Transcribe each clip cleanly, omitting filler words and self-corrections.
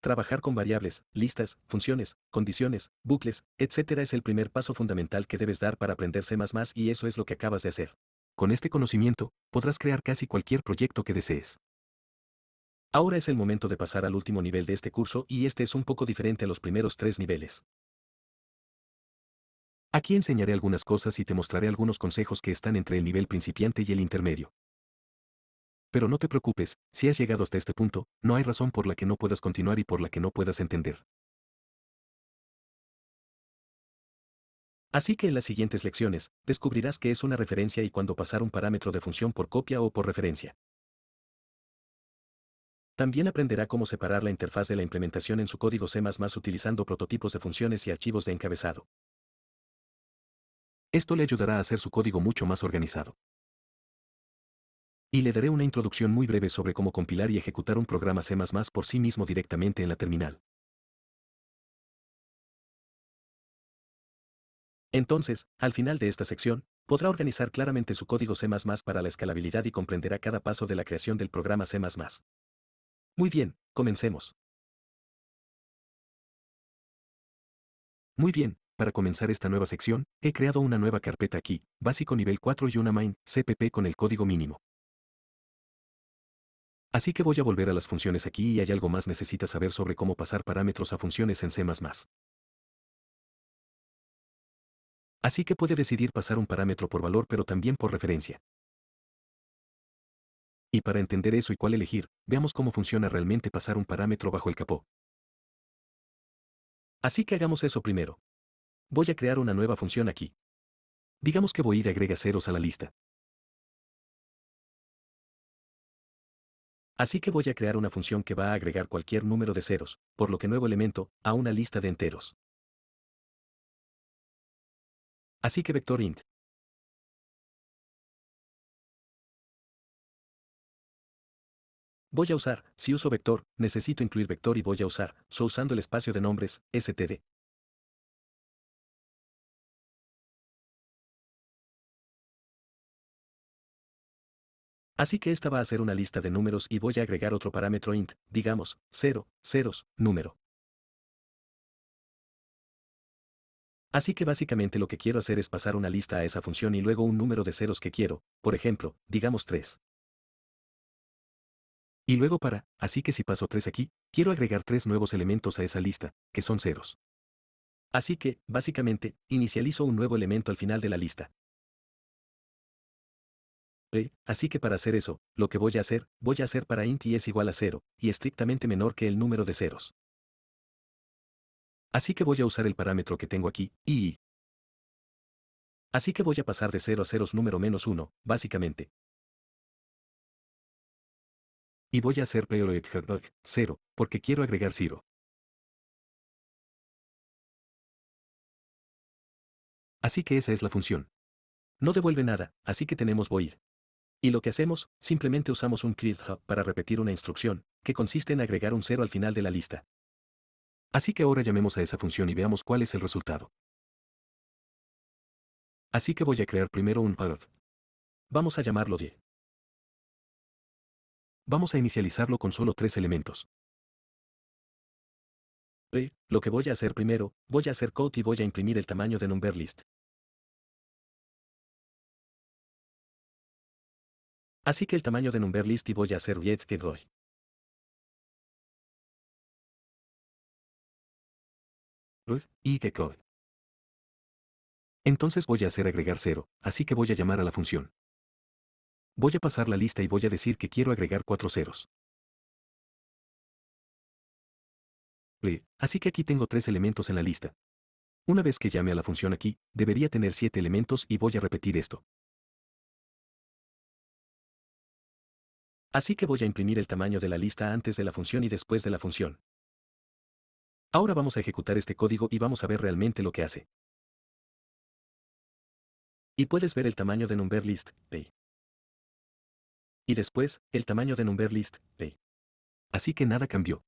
Trabajar con variables, listas, funciones, condiciones, bucles, etc. es el primer paso fundamental que debes dar para aprender C++ y eso es lo que acabas de hacer. Con este conocimiento, podrás crear casi cualquier proyecto que desees. Ahora es el momento de pasar al último nivel de este curso y este es un poco diferente a los primeros 3 niveles. Aquí enseñaré algunas cosas y te mostraré algunos consejos que están entre el nivel principiante y el intermedio. Pero no te preocupes, si has llegado hasta este punto, no hay razón por la que no puedas continuar y por la que no puedas entender. Así que en las siguientes lecciones, descubrirás qué es una referencia y cuándo pasar un parámetro de función por copia o por referencia. También aprenderá cómo separar la interfaz de la implementación en su código C++ utilizando prototipos de funciones y archivos de encabezado. Esto le ayudará a hacer su código mucho más organizado. Y le daré una introducción muy breve sobre cómo compilar y ejecutar un programa C++ por sí mismo directamente en la terminal. Entonces, al final de esta sección, podrá organizar claramente su código C++ para la escalabilidad y comprenderá cada paso de la creación del programa C++. Muy bien, comencemos. Muy bien, para comenzar esta nueva sección, he creado una nueva carpeta aquí, básico nivel 4 y una main, CPP con el código mínimo. Así que voy a volver a las funciones aquí y hay algo más necesitas saber sobre cómo pasar parámetros a funciones en C++. Así que puede decidir pasar un parámetro por valor pero también por referencia. Y para entender eso y cuál elegir, veamos cómo funciona realmente pasar un parámetro bajo el capó. Así que hagamos eso primero. Voy a crear una nueva función aquí. Digamos que voy a ir agrega ceros a la lista. Así que voy a crear una función que va a agregar cualquier número de ceros, por lo que nuevo elemento, a una lista de enteros. Así que vector int. Voy a usar, si uso vector, necesito incluir vector y voy a usar, usando el espacio de nombres, std. Así que esta va a ser una lista de números y voy a agregar otro parámetro int, digamos, 0, ceros, número. Así que básicamente lo que quiero hacer es pasar una lista a esa función y luego un número de ceros que quiero, por ejemplo, digamos 3. Y luego así que si paso 3 aquí, quiero agregar 3 nuevos elementos a esa lista, que son ceros. Así que, básicamente, inicializo un nuevo elemento al final de la lista. Así que para hacer eso, lo que voy a hacer para int y es igual a 0, y estrictamente menor que el número de ceros. Así que voy a usar el parámetro que tengo aquí, y. Así que voy a pasar de 0 a ceros número menos 1, básicamente. Y voy a hacer 0, porque quiero agregar 0. Así que esa es la función. No devuelve nada, así que tenemos void. Y lo que hacemos, simplemente usamos un clear para repetir una instrucción, que consiste en agregar un 0 al final de la lista. Así que ahora llamemos a esa función y veamos cuál es el resultado. Así que voy a crear primero un array. Vamos a llamarlo 10. Vamos a inicializarlo con solo 3 elementos. Lo que voy a hacer primero, voy a hacer code y voy a imprimir el tamaño de number list. Así que el tamaño de number list y voy a hacer get roy. Y get roy. Entonces voy a hacer agregar 0, así que voy a llamar a la función. Voy a pasar la lista y voy a decir que quiero agregar 4 ceros. Así que aquí tengo 3 elementos en la lista. Una vez que llame a la función aquí, debería tener 7 elementos y voy a repetir esto. Así que voy a imprimir el tamaño de la lista antes de la función y después de la función. Ahora vamos a ejecutar este código y vamos a ver realmente lo que hace. Y puedes ver el tamaño de number list, y después, el tamaño de number list, Así que nada cambió.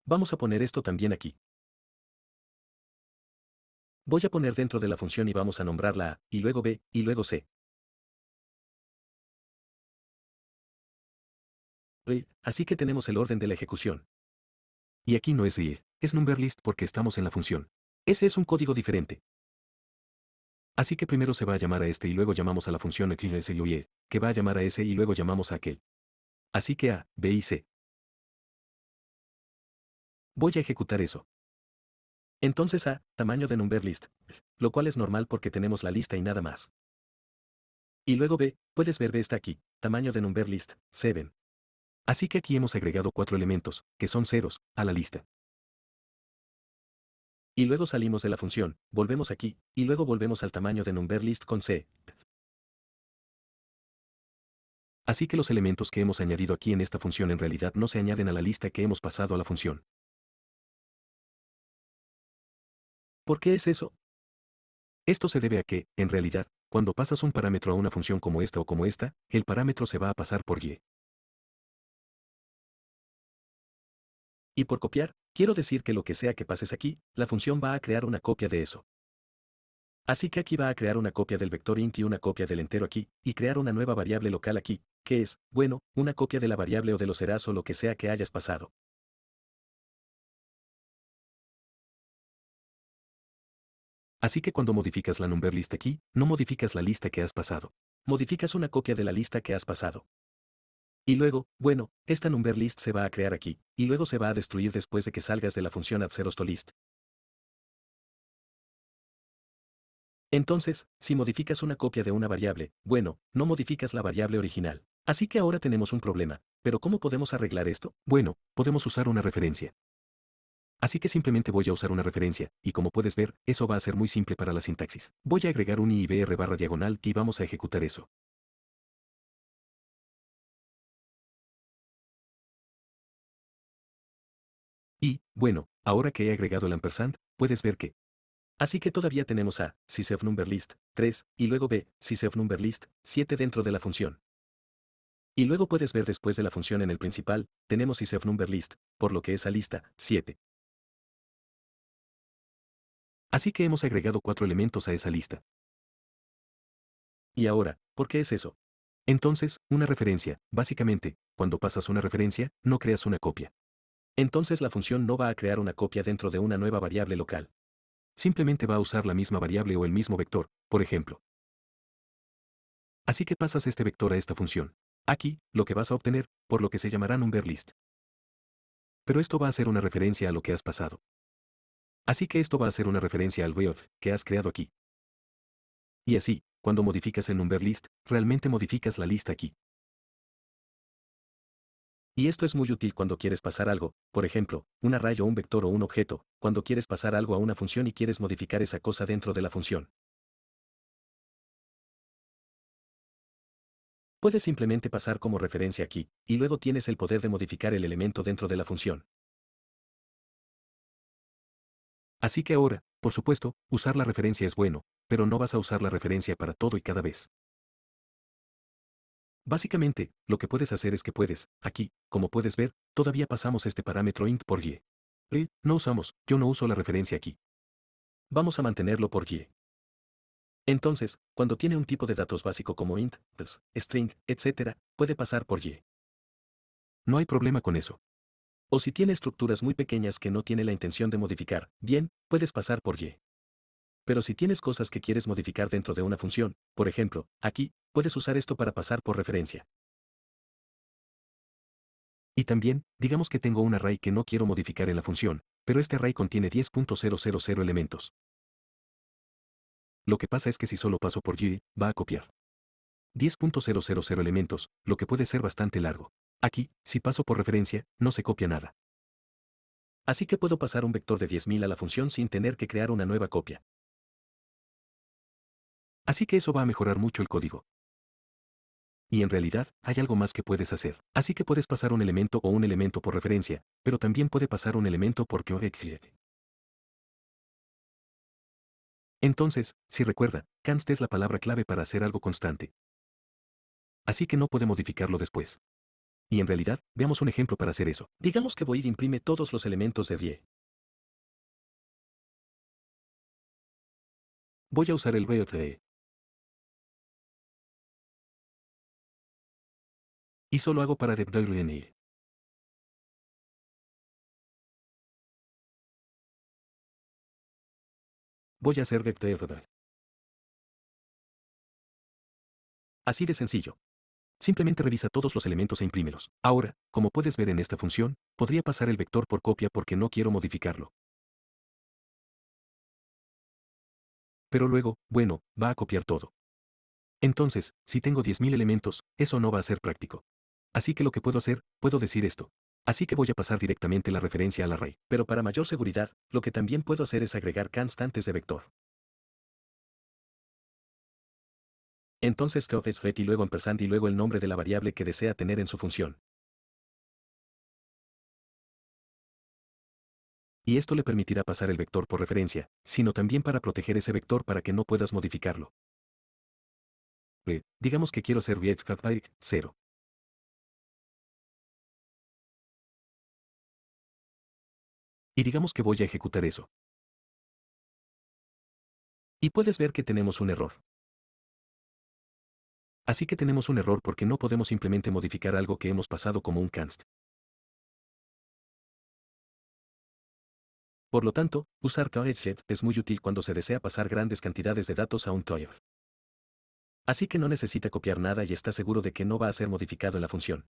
Vamos a poner esto también aquí. Voy a poner dentro de la función y vamos a nombrarla A, y luego B, y luego C. Así que tenemos el orden de la ejecución. Y aquí no es y, es numberList porque estamos en la función. Ese es un código diferente. Así que primero se va a llamar a este y luego llamamos a la función y, que va a llamar a ese y luego llamamos a aquel. Así que A, B y C. Voy a ejecutar eso. Entonces A, tamaño de numberList, lo cual es normal porque tenemos la lista y nada más. Y luego B, puedes ver B está aquí, tamaño de numberList, 7. Así que aquí hemos agregado 4 elementos, que son ceros, a la lista. Y luego salimos de la función, volvemos aquí, y luego volvemos al tamaño de numberList con C. Así que los elementos que hemos añadido aquí en esta función en realidad no se añaden a la lista que hemos pasado a la función. ¿Por qué es eso? Esto se debe a que, en realidad, cuando pasas un parámetro a una función como esta o como esta, el parámetro se va a pasar por y. Y por copiar, quiero decir que lo que sea que pases aquí, la función va a crear una copia de eso. Así que aquí va a crear una copia del vector int y una copia del entero aquí, y crear una nueva variable local aquí, que es, bueno, una copia de la variable o de los serás o lo que sea que hayas pasado. Así que cuando modificas la number list aquí, no modificas la lista que has pasado. Modificas una copia de la lista que has pasado. Y luego, bueno, esta number list se va a crear aquí, y luego se va a destruir después de que salgas de la función add0stolist. Entonces, si modificas una copia de una variable, bueno, no modificas la variable original. Así que ahora tenemos un problema. ¿Pero cómo podemos arreglar esto? Bueno, podemos usar una referencia. Así que simplemente voy a usar una referencia, y como puedes ver, eso va a ser muy simple para la sintaxis. Voy a agregar un IBR barra diagonal y vamos a ejecutar eso. Y, bueno, ahora que he agregado el ampersand, puedes ver que. Así que todavía tenemos a, sysofNumberList, 3, y luego b, sysofNumberList, 7 dentro de la función. Y luego puedes ver después de la función en el principal, tenemos sysofNumberList, por lo que esa lista, 7. Así que hemos agregado 4 elementos a esa lista. Y ahora, ¿por qué es eso? Entonces, una referencia, básicamente, cuando pasas una referencia, no creas una copia. Entonces la función no va a crear una copia dentro de una nueva variable local. Simplemente va a usar la misma variable o el mismo vector, por ejemplo. Así que pasas este vector a esta función. Aquí, lo que vas a obtener, por lo que se llamará numberList. Pero esto va a ser una referencia a lo que has pasado. Así que esto va a ser una referencia al weof que has creado aquí. Y así, cuando modificas el numberList, realmente modificas la lista aquí. Y esto es muy útil cuando quieres pasar algo, por ejemplo, un array o un vector o un objeto, cuando quieres pasar algo a una función y quieres modificar esa cosa dentro de la función. Puedes simplemente pasar como referencia aquí, y luego tienes el poder de modificar el elemento dentro de la función. Así que ahora, por supuesto, usar la referencia es bueno, pero no vas a usar la referencia para todo y cada vez. Básicamente, lo que puedes hacer es que puedes, aquí, como puedes ver, todavía pasamos este parámetro int por y. No usamos, yo no uso la referencia aquí. Vamos a mantenerlo por y. Entonces, cuando tiene un tipo de datos básico como int, string, etc., puede pasar por y. No hay problema con eso. O si tiene estructuras muy pequeñas que no tiene la intención de modificar, bien, puedes pasar por y. Pero si tienes cosas que quieres modificar dentro de una función, por ejemplo, aquí, puedes usar esto para pasar por referencia. Y también, digamos que tengo un array que no quiero modificar en la función, pero este array contiene 10.000 elementos. Lo que pasa es que si solo paso por y, va a copiar 10.000 elementos, lo que puede ser bastante largo. Aquí, si paso por referencia, no se copia nada. Así que puedo pasar un vector de 10.000 a la función sin tener que crear una nueva copia. Así que eso va a mejorar mucho el código. Y en realidad, hay algo más que puedes hacer. Así que puedes pasar un elemento o un elemento por referencia, pero también puede pasar un elemento por QXY. Entonces, si recuerda, const es la palabra clave para hacer algo constante. Así que no puede modificarlo después. Y en realidad, veamos un ejemplo para hacer eso. Digamos que void imprime todos los elementos de die. Voy a usar el void de. Y solo hago para deploy. voy a hacer vector. Así de sencillo. Simplemente revisa todos los elementos e imprímelos. Ahora, como puedes ver en esta función, podría pasar el vector por copia porque no quiero modificarlo. Pero luego, bueno, va a copiar todo. Entonces, si tengo 10.000 elementos, eso no va a ser práctico. Así que lo que puedo hacer, puedo decir esto. Así que voy a pasar directamente la referencia al array. Pero para mayor seguridad, lo que también puedo hacer es agregar constantes de vector. Entonces cop es ret y luego ampersand y luego el nombre de la variable que desea tener en su función. Y esto le permitirá pasar el vector por referencia, sino también para proteger ese vector para que no puedas modificarlo. Digamos que quiero hacer read 0. Y digamos que voy a ejecutar eso. Y puedes ver que tenemos un error. Así que tenemos un error porque no podemos simplemente modificar algo que hemos pasado como un const. Por lo tanto, usar CoreShed es muy útil cuando se desea pasar grandes cantidades de datos a un toyer. Así que no necesita copiar nada y está seguro de que no va a ser modificado en la función.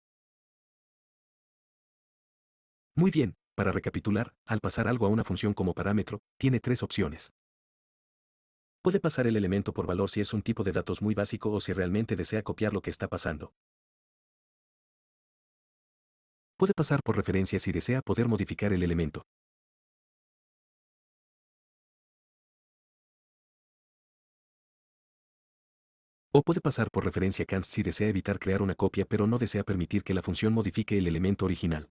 Muy bien, para recapitular, al pasar algo a una función como parámetro, tiene tres opciones. Puede pasar el elemento por valor si es un tipo de datos muy básico o si realmente desea copiar lo que está pasando. Puede pasar por referencia si desea poder modificar el elemento. O puede pasar por referencia const si desea evitar crear una copia pero no desea permitir que la función modifique el elemento original.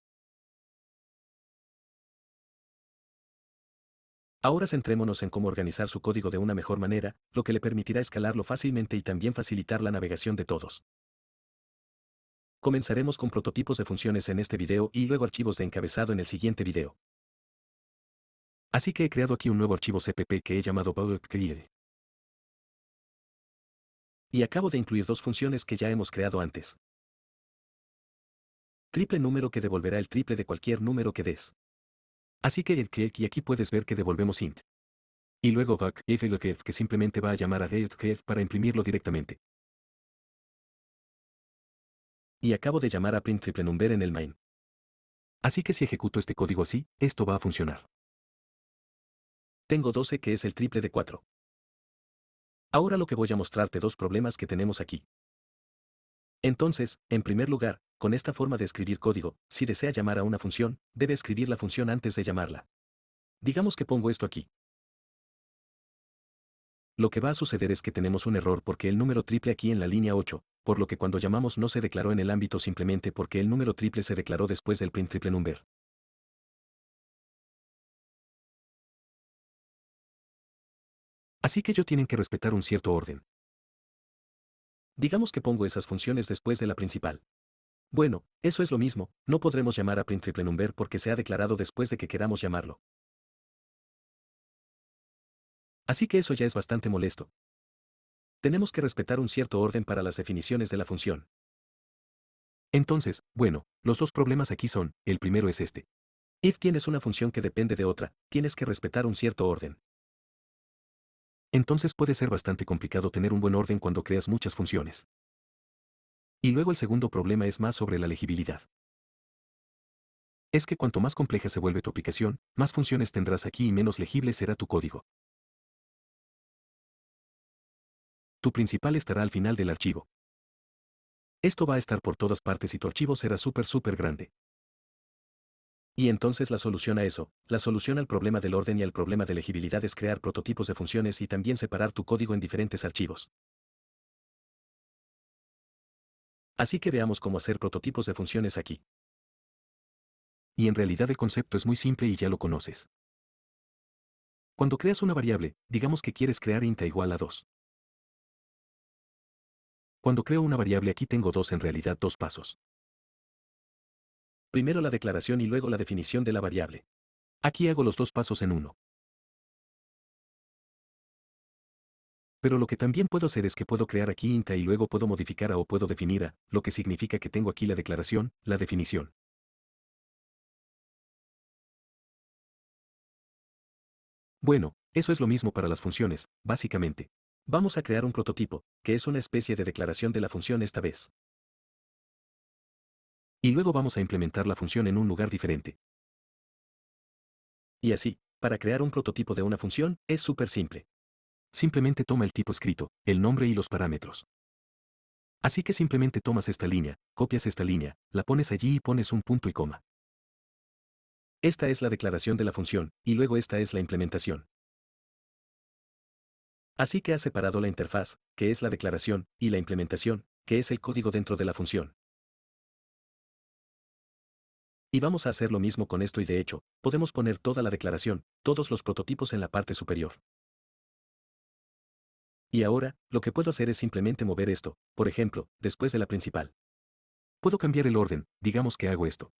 Ahora centrémonos en cómo organizar su código de una mejor manera, lo que le permitirá escalarlo fácilmente y también facilitar la navegación de todos. Comenzaremos con prototipos de funciones en este video y luego archivos de encabezado en el siguiente video. Así que he creado aquí un nuevo archivo cpp que he llamado bullet. Y acabo de incluir dos funciones que ya hemos creado antes. Triple número que devolverá el triple de cualquier número que des. Así que y aquí puedes ver que devolvemos int. Y luego que simplemente va a llamar a para imprimirlo directamente. Y acabo de llamar a print triple number en el main. Así que si ejecuto este código así, esto va a funcionar. Tengo 12 que es el triple de 4. Ahora lo que voy a mostrarte dos problemas que tenemos aquí. Entonces, en primer lugar, con esta forma de escribir código, si desea llamar a una función, debe escribir la función antes de llamarla. Digamos que pongo esto aquí. Lo que va a suceder es que tenemos un error porque el número triple aquí en la línea 8, por lo que cuando llamamos no se declaró en el ámbito simplemente porque el número triple se declaró después del print triple number. Así que ello tienen que respetar un cierto orden. Digamos que pongo esas funciones después de la principal. Bueno, eso es lo mismo, no podremos llamar a print triple number porque se ha declarado después de que queramos llamarlo. Así que eso ya es bastante molesto. Tenemos que respetar un cierto orden para las definiciones de la función. Entonces, bueno, los dos problemas aquí son, el primero es este. If tienes una función que depende de otra, tienes que respetar un cierto orden. Entonces puede ser bastante complicado tener un buen orden cuando creas muchas funciones. Y luego el segundo problema es más sobre la legibilidad. Es que cuanto más compleja se vuelve tu aplicación, más funciones tendrás aquí y menos legible será tu código. Tu principal estará al final del archivo. Esto va a estar por todas partes y tu archivo será súper grande. Y entonces la solución a eso, la solución al problema del orden y al problema de legibilidad es crear prototipos de funciones y también separar tu código en diferentes archivos. Así que veamos cómo hacer prototipos de funciones aquí. Y en realidad el concepto es muy simple y ya lo conoces. Cuando creas una variable, digamos que quieres crear int igual a 2. Cuando creo una variable aquí tengo en realidad dos pasos. Primero la declaración y luego la definición de la variable. Aquí hago los dos pasos en uno. Pero lo que también puedo hacer es que puedo crear aquí int y luego puedo modificar a o puedo definir a, lo que significa que tengo aquí la declaración, la definición. Bueno, Eso es lo mismo para las funciones, básicamente. Vamos a crear un prototipo, que es una especie de declaración de la función esta vez. Y luego vamos a implementar la función en un lugar diferente. Y así, para crear un prototipo de una función, es súper simple. Simplemente toma el tipo escrito, el nombre y los parámetros. Así que simplemente tomas esta línea, copias esta línea, la pones allí y pones un punto y coma. Esta es la declaración de la función, y luego esta es la implementación. Así que has separado la interfaz, que es la declaración, y la implementación, que es el código dentro de la función. Y vamos a hacer lo mismo con esto y de hecho, podemos poner toda la declaración, todos los prototipos en la parte superior. Y ahora, lo que puedo hacer es simplemente mover esto, por ejemplo, después de la principal. Puedo cambiar el orden, digamos que hago esto.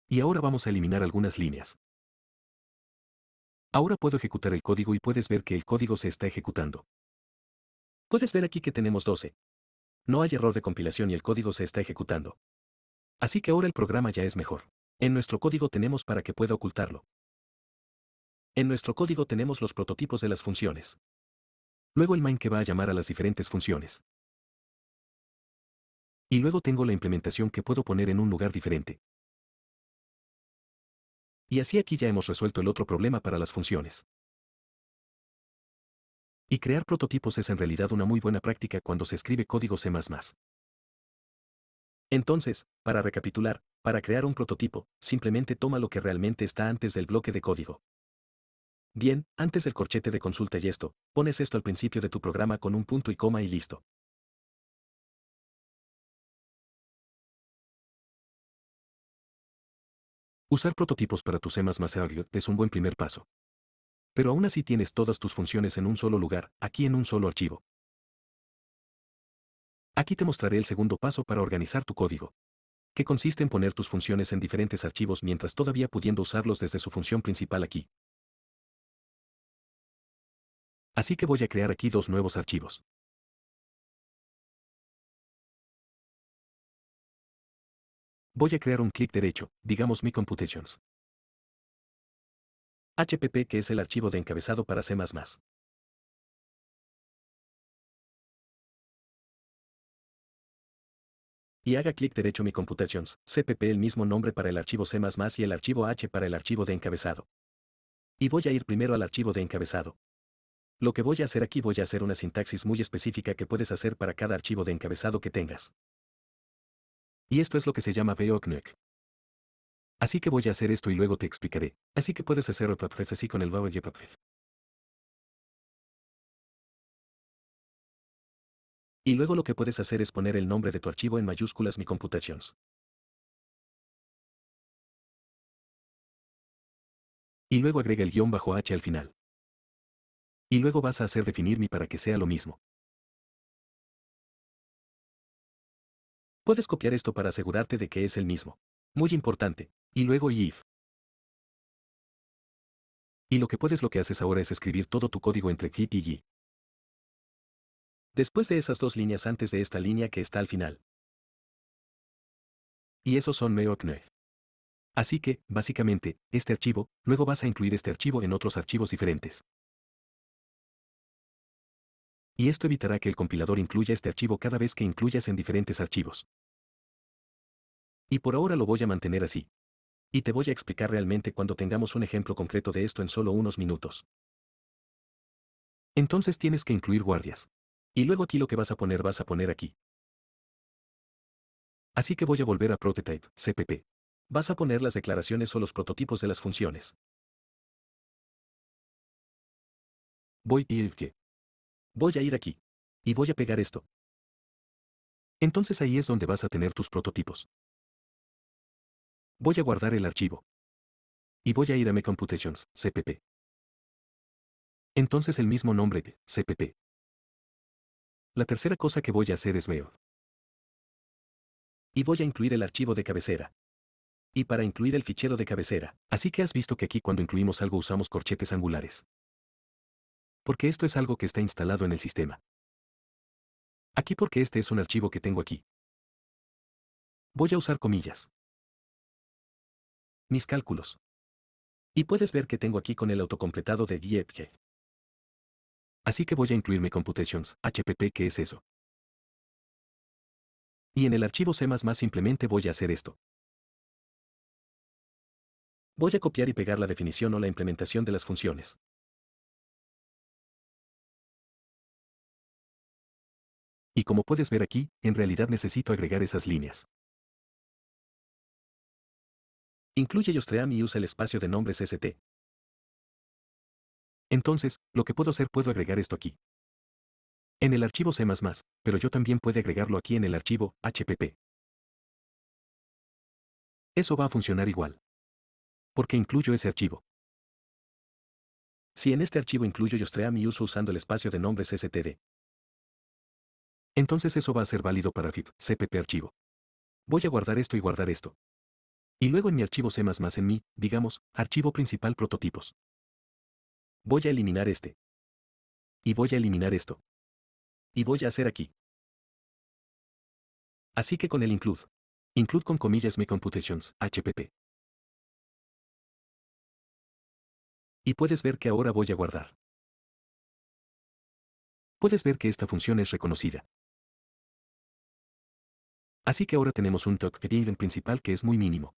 Y ahora vamos a eliminar algunas líneas. Ahora puedo ejecutar el código y puedes ver que el código se está ejecutando. Puedes ver aquí que tenemos 12. No hay error de compilación y el código se está ejecutando. Así que ahora el programa ya es mejor. En nuestro código tenemos para que pueda ocultarlo. En nuestro código tenemos los prototipos de las funciones. Luego el main que va a llamar a las diferentes funciones. Y luego tengo la implementación que puedo poner en un lugar diferente. Y así aquí ya hemos resuelto el otro problema para las funciones. Y crear prototipos es en realidad una muy buena práctica cuando se escribe código C++. Entonces, para recapitular, para crear un prototipo, simplemente toma lo que realmente está antes del bloque de código. Bien, antes del corchete de consulta y esto, pones esto al principio de tu programa con un punto y coma y listo. Usar prototipos para tu C++ es un buen primer paso. Pero aún así tienes todas tus funciones en un solo lugar, aquí en un solo archivo. Aquí te mostraré el segundo paso para organizar tu código, que consiste en poner tus funciones en diferentes archivos mientras todavía pudiendo usarlos desde su función principal aquí. Así que voy a crear aquí dos nuevos archivos. Voy a crear un clic derecho, digamos mi computations. HPP que es el archivo de encabezado para C++. Y haga clic derecho mi computations, CPP el mismo nombre para el archivo C++ y el archivo H para el archivo de encabezado. Y voy a ir primero al archivo de encabezado. Lo que voy a hacer aquí voy a hacer una sintaxis muy específica que puedes hacer para cada archivo de encabezado que tengas. Y esto es lo que se llama BOKNUC. Así que voy a hacer esto y luego te explicaré. Así que puedes hacer así con el papel. Y luego lo que puedes hacer es poner el nombre de tu archivo en mayúsculas mi computations. Y luego agrega el -h al final. Y luego vas a hacer definir mi para que sea lo mismo. Puedes copiar esto para asegurarte de que es el mismo. Muy importante. Y luego if. Y lo que haces ahora es escribir todo tu código entre keep y y. Después de esas dos líneas antes de esta línea que está al final. Y esos son meokne. Así que, básicamente, este archivo, luego vas a incluir este archivo en otros archivos diferentes. Y esto evitará que el compilador incluya este archivo cada vez que incluyas en diferentes archivos. Y por ahora lo voy a mantener así. Y te voy a explicar realmente cuando tengamos un ejemplo concreto de esto en solo unos minutos. Entonces tienes que incluir guardias. Y luego aquí lo que vas a poner aquí. Así que voy a volver a Prototype, CPP. Vas a poner las declaraciones o los prototipos de las funciones. Voy a ir aquí. Y voy a pegar esto. Entonces ahí es donde vas a tener tus prototipos. Voy a guardar el archivo. Y voy a ir a My Computations, CPP. Entonces el mismo nombre de CPP. La tercera cosa que voy a hacer es veo. Y voy a incluir el archivo de cabecera. Y para incluir el fichero de cabecera, así que has visto que aquí cuando incluimos algo usamos corchetes angulares. Porque esto es algo que está instalado en el sistema. Aquí porque este es un archivo que tengo aquí. Voy a usar comillas. Mis cálculos. Y puedes ver que tengo aquí con el autocompletado de GitHub. Así que voy a incluirme computations, HPP, ¿qué es eso? Y en el archivo C++ simplemente voy a hacer esto. Voy a copiar y pegar la definición o la implementación de las funciones. Y como puedes ver aquí, en realidad necesito agregar esas líneas. Incluye Yostream y usa el espacio de nombres st. Entonces, lo que puedo hacer, puedo agregar esto aquí. En el archivo C++, pero yo también puedo agregarlo aquí en el archivo HPP. Eso va a funcionar igual. Porque incluyo ese archivo. Si en este archivo incluyo Yostream y uso usando el espacio de nombres std, entonces eso va a ser válido para FIP, CPP archivo. Voy a guardar esto y guardar esto. Y luego en mi archivo C++ en mi, digamos, archivo principal prototipos. Voy a eliminar este. Y voy a eliminar esto. Y voy a hacer aquí. Así que con el include con comillas my computations, HPP. Y puedes ver que ahora voy a guardar. Puedes ver que esta función es reconocida. Así que ahora tenemos un talk event principal que es muy mínimo.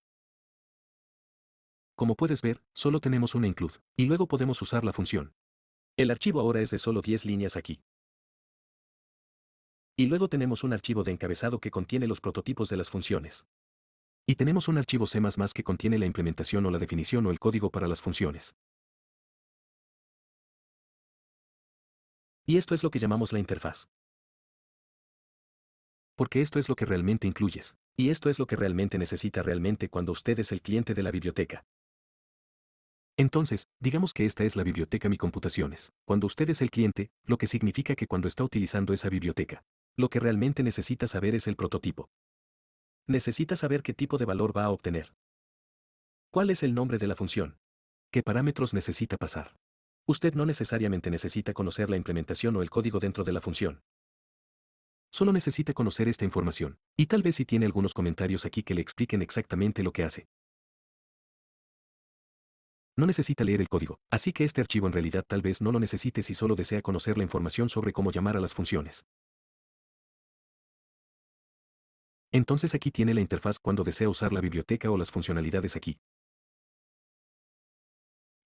Como puedes ver, solo tenemos una include, y luego podemos usar la función. El archivo ahora es de solo 10 líneas aquí. Y luego tenemos un archivo de encabezado que contiene los prototipos de las funciones. Y tenemos un archivo C++ que contiene la implementación o la definición o el código para las funciones. Y esto es lo que llamamos la interfaz. Porque esto es lo que realmente incluyes. Y esto es lo que realmente necesita realmente cuando usted es el cliente de la biblioteca. Entonces, digamos que esta es la biblioteca Mi Computaciones. Cuando usted es el cliente, lo que significa que cuando está utilizando esa biblioteca, lo que realmente necesita saber es el prototipo. Necesita saber qué tipo de valor va a obtener. ¿Cuál es el nombre de la función? ¿Qué parámetros necesita pasar? Usted no necesariamente necesita conocer la implementación o el código dentro de la función. Solo necesita conocer esta información. Y tal vez si tiene algunos comentarios aquí que le expliquen exactamente lo que hace. No necesita leer el código, así que este archivo en realidad tal vez no lo necesite si solo desea conocer la información sobre cómo llamar a las funciones. Entonces aquí tiene la interfaz cuando desea usar la biblioteca o las funcionalidades aquí.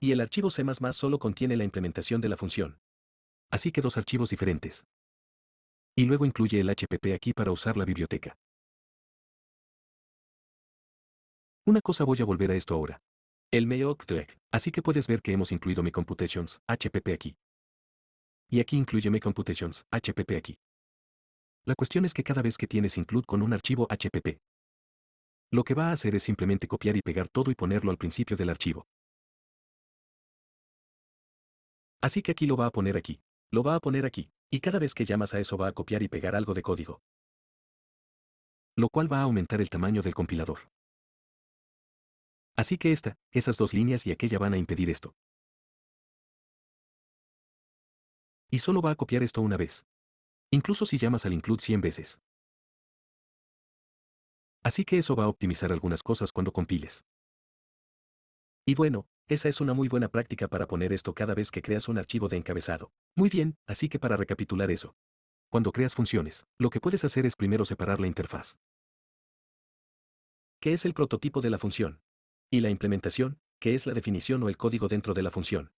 Y el archivo C++ solo contiene la implementación de la función. Así que dos archivos diferentes. Y luego incluye el HPP aquí para usar la biblioteca. Una cosa, voy a volver a esto ahora. El meoctreck. Así que puedes ver que hemos incluido mi computations, HPP aquí. Y aquí incluye mi computations, HPP aquí. La cuestión es que cada vez que tienes include con un archivo HPP, lo que va a hacer es simplemente copiar y pegar todo y ponerlo al principio del archivo. Así que aquí lo va a poner aquí. Lo va a poner aquí. Y cada vez que llamas a eso va a copiar y pegar algo de código. Lo cual va a aumentar el tamaño del compilador. Así que esas dos líneas y aquella van a impedir esto. Y solo va a copiar esto una vez. Incluso si llamas al include 100 veces. Así que eso va a optimizar algunas cosas cuando compiles. Y bueno, esa es una muy buena práctica para poner esto cada vez que creas un archivo de encabezado. Muy bien, así que para recapitular eso. Cuando creas funciones, lo que puedes hacer es primero separar la interfaz. ¿Qué es el prototipo de la función? Y la implementación, que es la definición o el código dentro de la función.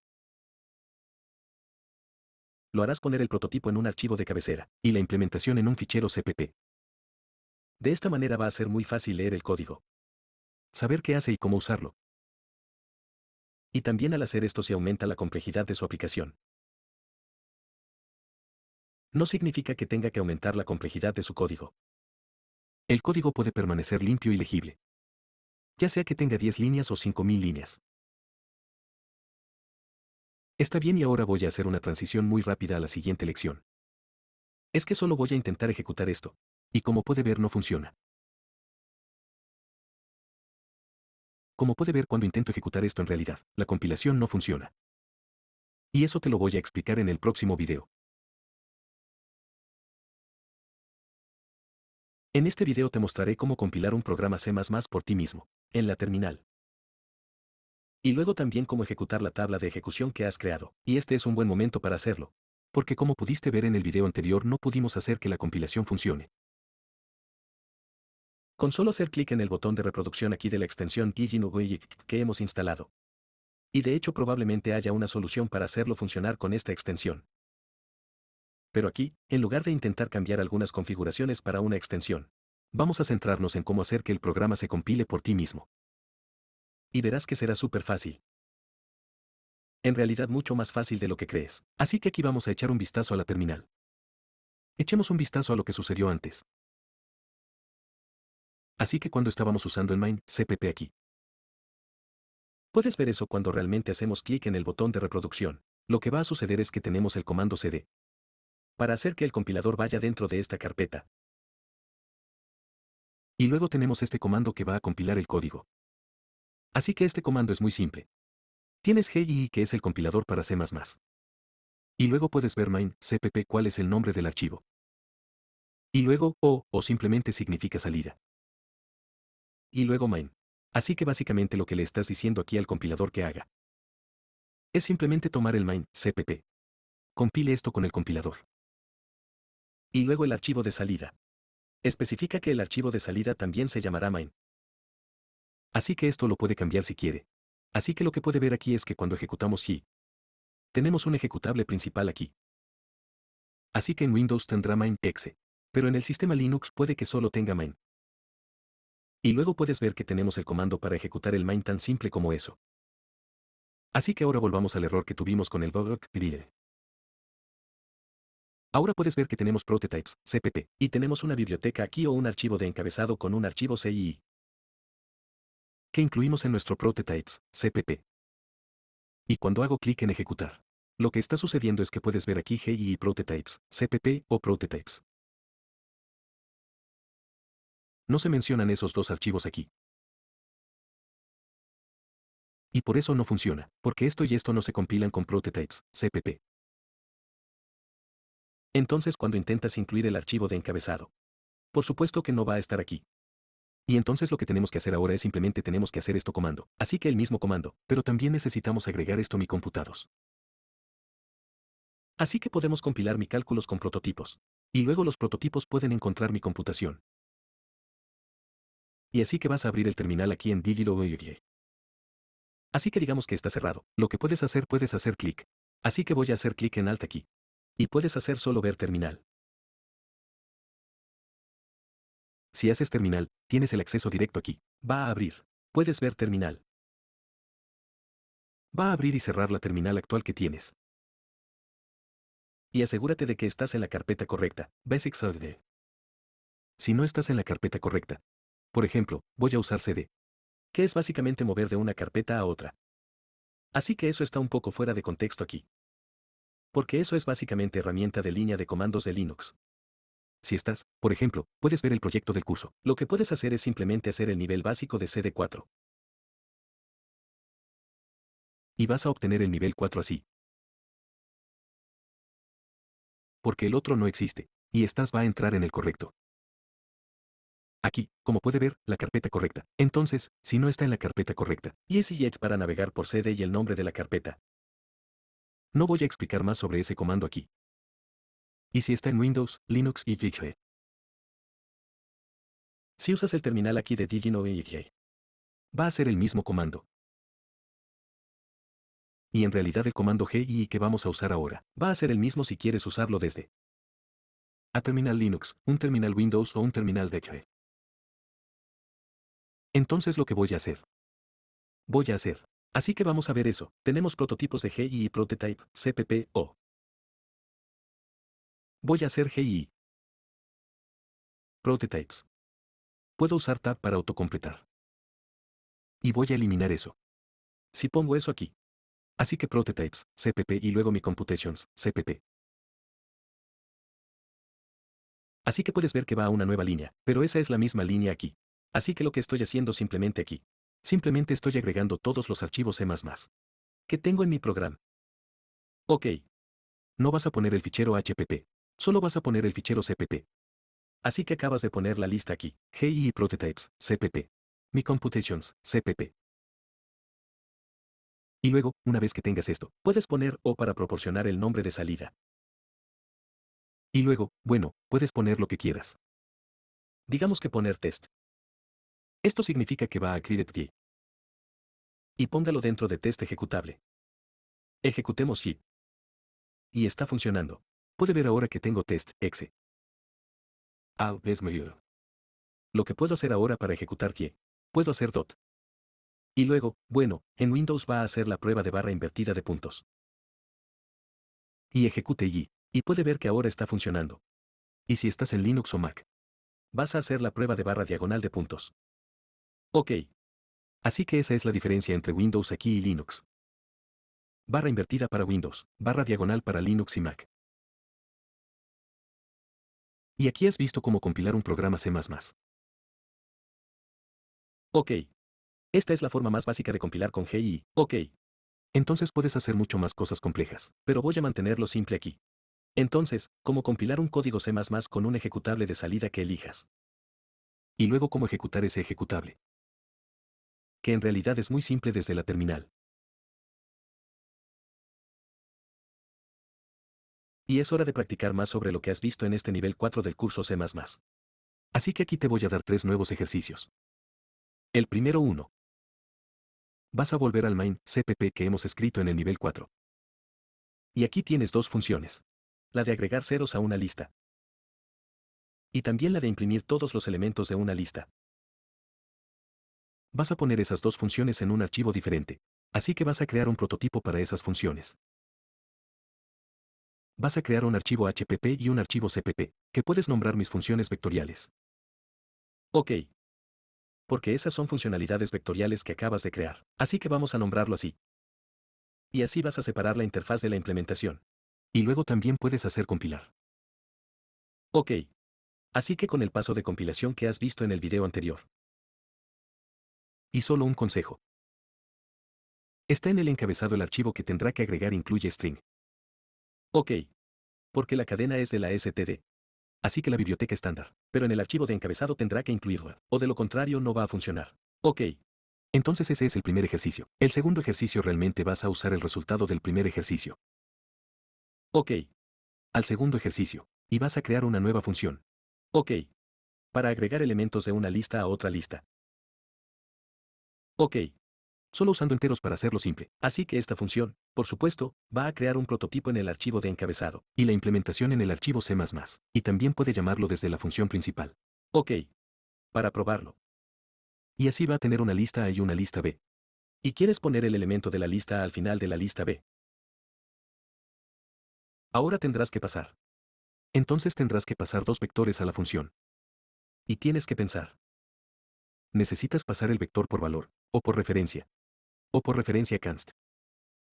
Lo harás poner el prototipo en un archivo de cabecera, y la implementación en un fichero CPP. De esta manera va a ser muy fácil leer el código. Saber qué hace y cómo usarlo. Y también al hacer esto se aumenta la complejidad de su aplicación. No significa que tenga que aumentar la complejidad de su código. El código puede permanecer limpio y legible. Ya sea que tenga 10 líneas o 5000 líneas. Está bien, y ahora voy a hacer una transición muy rápida a la siguiente lección. Es que solo voy a intentar ejecutar esto. Y como puede ver, no funciona. Como puede ver, cuando intento ejecutar esto en realidad, la compilación no funciona. Y eso te lo voy a explicar en el próximo video. En este video te mostraré cómo compilar un programa C++ por ti mismo, en la terminal. Y luego también cómo ejecutar la tabla de ejecución que has creado. Y este es un buen momento para hacerlo. Porque como pudiste ver en el video anterior no pudimos hacer que la compilación funcione. Con solo hacer clic en el botón de reproducción aquí de la extensión Gijin que hemos instalado. Y de hecho probablemente haya una solución para hacerlo funcionar con esta extensión. Pero aquí, en lugar de intentar cambiar algunas configuraciones para una extensión, vamos a centrarnos en cómo hacer que el programa se compile por ti mismo. Y verás que será súper fácil. En realidad mucho más fácil de lo que crees. Así que aquí vamos a echar un vistazo a la terminal. Echemos un vistazo a lo que sucedió antes. Así que cuando estábamos usando el main cpp aquí. Puedes ver eso cuando realmente hacemos clic en el botón de reproducción. Lo que va a suceder es que tenemos el comando cd. Para hacer que el compilador vaya dentro de esta carpeta. Y luego tenemos este comando que va a compilar el código. Así que este comando es muy simple. Tienes GII que es el compilador para C++. Y luego puedes ver main cpp cuál es el nombre del archivo. Y luego o simplemente significa salida. Y luego main. Así que básicamente lo que le estás diciendo aquí al compilador que haga es simplemente tomar el main cpp. Compile esto con el compilador. Y luego el archivo de salida. Especifica que el archivo de salida también se llamará main. Así que esto lo puede cambiar si quiere. Así que lo que puede ver aquí es que cuando ejecutamos GI, tenemos un ejecutable principal aquí. Así que en Windows tendrá main exe. Pero en el sistema Linux puede que solo tenga main. Y luego puedes ver que tenemos el comando para ejecutar el main tan simple como eso. Así que ahora volvamos al error que tuvimos con el bug. Ahora puedes ver que tenemos prototypes, cpp, y tenemos una biblioteca aquí o un archivo de encabezado con un archivo CII que incluimos en nuestro prototypes, cpp. Y cuando hago clic en ejecutar, lo que está sucediendo es que puedes ver aquí GII prototypes, cpp o prototypes. No se mencionan esos dos archivos aquí. Y por eso no funciona, porque esto y esto no se compilan con prototypes, cpp. Entonces cuando intentas incluir el archivo de encabezado, por supuesto que no va a estar aquí. Y entonces lo que tenemos que hacer ahora es simplemente tenemos que hacer esto comando. Así que el mismo comando, pero también necesitamos agregar esto mi computados. Así que podemos compilar mi cálculos con prototipos. Y luego los prototipos pueden encontrar mi computación. Y así que vas a abrir el terminal aquí en Digilo. Así que digamos que está cerrado. Lo que puedes hacer clic. Así que voy a hacer clic en Alt aquí. Y puedes hacer solo ver terminal. Si haces terminal, tienes el acceso directo aquí. Va a abrir. Puedes ver terminal. Va a abrir y cerrar la terminal actual que tienes. Y asegúrate de que estás en la carpeta correcta, Basics CD. Si no estás en la carpeta correcta, por ejemplo, voy a usar CD, que es básicamente mover de una carpeta a otra. Así que eso está un poco fuera de contexto aquí. Porque eso es básicamente herramienta de línea de comandos de Linux. Si estás, por ejemplo, puedes ver el proyecto del curso. Lo que puedes hacer es simplemente hacer el nivel básico de CD4. Y vas a obtener el nivel 4 así. Porque el otro no existe. Y estás va a entrar en el correcto. Aquí, como puede ver, la carpeta correcta. Entonces, si no está en la carpeta correcta, y es EasyJet para navegar por CD y el nombre de la carpeta. No voy a explicar más sobre ese comando aquí. Y si está en Windows, Linux y GitHub. Si usas el terminal aquí de Digino va a ser el mismo comando. Y en realidad el comando GII que vamos a usar ahora, va a ser el mismo si quieres usarlo desde a terminal Linux, un terminal Windows o un terminal GitHub. Entonces lo que voy a hacer. Así que vamos a ver eso. Tenemos prototipos de GII Prototype, CPP o. Voy a hacer GII. Prototypes. Puedo usar Tab para autocompletar. Y voy a eliminar eso. Si pongo eso aquí. Así que Prototypes, CPP y luego mi Computations, CPP. Así que puedes ver que va a una nueva línea, pero esa es la misma línea aquí. Así que lo que estoy haciendo simplemente aquí. Simplemente estoy agregando todos los archivos C++ que tengo en mi programa. Ok. No vas a poner el fichero HPP. Solo vas a poner el fichero CPP. Así que acabas de poner la lista aquí. GII Prototypes, CPP. Mi Computations, CPP. Y luego, una vez que tengas esto, puedes poner O para proporcionar el nombre de salida. Y luego, bueno, puedes poner lo que quieras. Digamos que poner test. Esto significa que va a create y póngalo dentro de test ejecutable. Ejecutemos y. Y está funcionando. Puede ver ahora que tengo test exe. Lo que puedo hacer ahora para ejecutar y. Puedo hacer dot. Y luego, bueno, en Windows va a hacer la prueba de barra invertida de puntos. Y ejecute y puede ver que ahora está funcionando. Y si estás en Linux o Mac, vas a hacer la prueba de barra diagonal de puntos. Ok. Así que esa es la diferencia entre Windows aquí y Linux. Barra invertida para Windows, barra diagonal para Linux y Mac. Y aquí has visto cómo compilar un programa C++. Ok. Esta es la forma más básica de compilar con GI. Ok. Entonces puedes hacer mucho más cosas complejas, pero voy a mantenerlo simple aquí. Entonces, cómo compilar un código C++ con un ejecutable de salida que elijas. Y luego cómo ejecutar ese ejecutable. Que en realidad es muy simple desde la terminal. Y es hora de practicar más sobre lo que has visto en este nivel 4 del curso C++. Así que aquí te voy a dar 3 nuevos ejercicios. El primero 1. Vas a volver al main CPP que hemos escrito en el nivel 4. Y aquí tienes dos funciones. La de agregar ceros a una lista. Y también la de imprimir todos los elementos de una lista. Vas a poner esas dos funciones en un archivo diferente. Así que vas a crear un prototipo para esas funciones. Vas a crear un archivo HPP y un archivo CPP, que puedes nombrar mis funciones vectoriales. Ok. Porque esas son funcionalidades vectoriales que acabas de crear. Así que vamos a nombrarlo así. Y así vas a separar la interfaz de la implementación. Y luego también puedes hacer compilar. Ok. Así que con el paso de compilación que has visto en el video anterior. Y solo un consejo. Está en el encabezado el archivo que tendrá que agregar incluye string. Ok. Porque la cadena es de la std. Así que la biblioteca estándar. Pero en el archivo de encabezado tendrá que incluirla. O de lo contrario no va a funcionar. Ok. Entonces ese es el primer ejercicio. El segundo ejercicio realmente vas a usar el resultado del primer ejercicio. Ok. Al segundo ejercicio. Y vas a crear una nueva función. Ok. Para agregar elementos de una lista a otra lista. Ok. Solo usando enteros para hacerlo simple. Así que esta función, por supuesto, va a crear un prototipo en el archivo de encabezado, y la implementación en el archivo C++, y también puede llamarlo desde la función principal. Ok. Para probarlo. Y así va a tener una lista A y una lista B. Y quieres poner el elemento de la lista A al final de la lista B. Ahora tendrás que pasar. Entonces tendrás que pasar dos vectores a la función. Y tienes que pensar. Necesitas pasar el vector por valor, o por referencia. O por referencia const.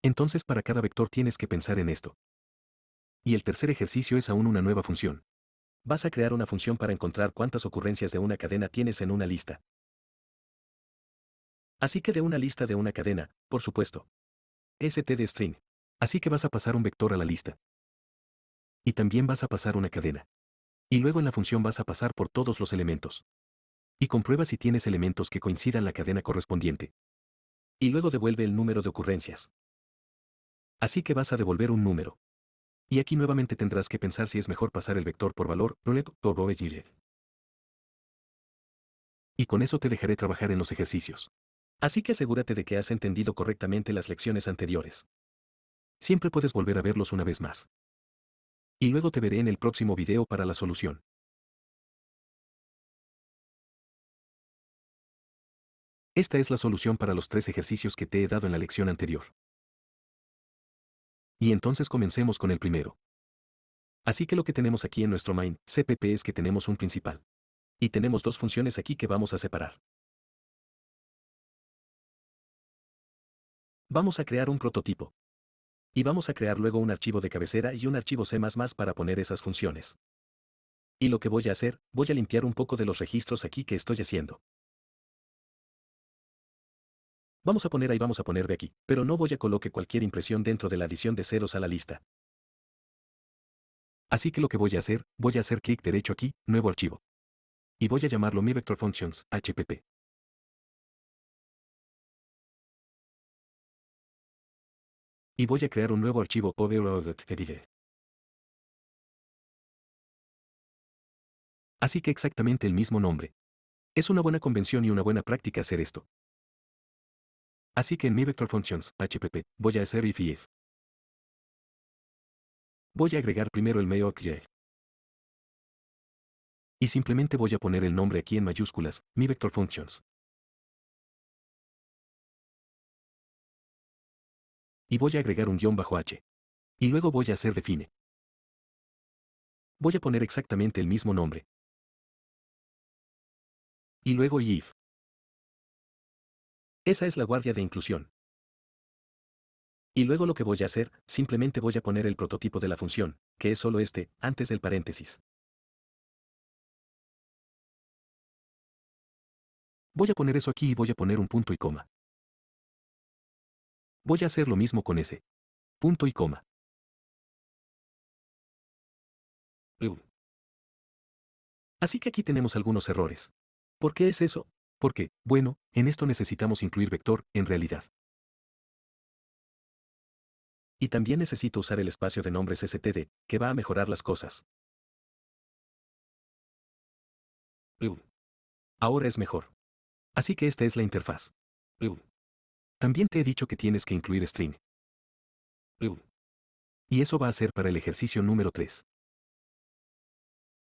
Entonces para cada vector tienes que pensar en esto. Y el tercer ejercicio es aún una nueva función. Vas a crear una función para encontrar cuántas ocurrencias de una cadena tienes en una lista. Así que de una lista de una cadena, por supuesto. Std string. Así que vas a pasar un vector a la lista. Y también vas a pasar una cadena. Y luego en la función vas a pasar por todos los elementos. Y comprueba si tienes elementos que coincidan la cadena correspondiente. Y luego devuelve el número de ocurrencias. Así que vas a devolver un número. Y aquí nuevamente tendrás que pensar si es mejor pasar el vector por valor, y con eso te dejaré trabajar en los ejercicios. Así que asegúrate de que has entendido correctamente las lecciones anteriores. Siempre puedes volver a verlos una vez más. Y luego te veré en el próximo video para la solución. Esta es la solución para los 3 ejercicios que te he dado en la lección anterior. Y entonces comencemos con el primero. Así que lo que tenemos aquí en nuestro main CPP es que tenemos un principal. Y tenemos dos funciones aquí que vamos a separar. Vamos a crear un prototipo. Y vamos a crear luego un archivo de cabecera y un archivo C++ para poner esas funciones. Y lo que voy a hacer, voy a limpiar un poco de los registros aquí que estoy haciendo. Vamos a poner ahí, vamos a poner B aquí, pero no voy a coloque cualquier impresión dentro de la adición de ceros a la lista. Así que lo que voy a hacer clic derecho aquí, nuevo archivo. Y voy a llamarlo mi vector functions, HPP. Y voy a crear un nuevo archivo OVE. Así que exactamente el mismo nombre. Es una buena convención y una buena práctica hacer esto. Así que en mi vector functions, HPP, voy a hacer if. Voy a agregar primero el meoc. Y simplemente voy a poner el nombre aquí en mayúsculas, mi vector functions. Y voy a agregar un guión bajo h. Y luego voy a hacer define. Voy a poner exactamente el mismo nombre. Y luego if. Esa es la guardia de inclusión. Y luego lo que voy a hacer, simplemente voy a poner el prototipo de la función, que es solo este, antes del paréntesis. Voy a poner eso aquí y voy a poner un punto y coma. Voy a hacer lo mismo con ese. Punto y coma. Así que aquí tenemos algunos errores. ¿Por qué es eso? Porque, bueno, en esto necesitamos incluir vector, en realidad. Y también necesito usar el espacio de nombres std, que va a mejorar las cosas. Ahora es mejor. Así que esta es la interfaz. También te he dicho que tienes que incluir string. Y eso va a ser para el ejercicio número 3.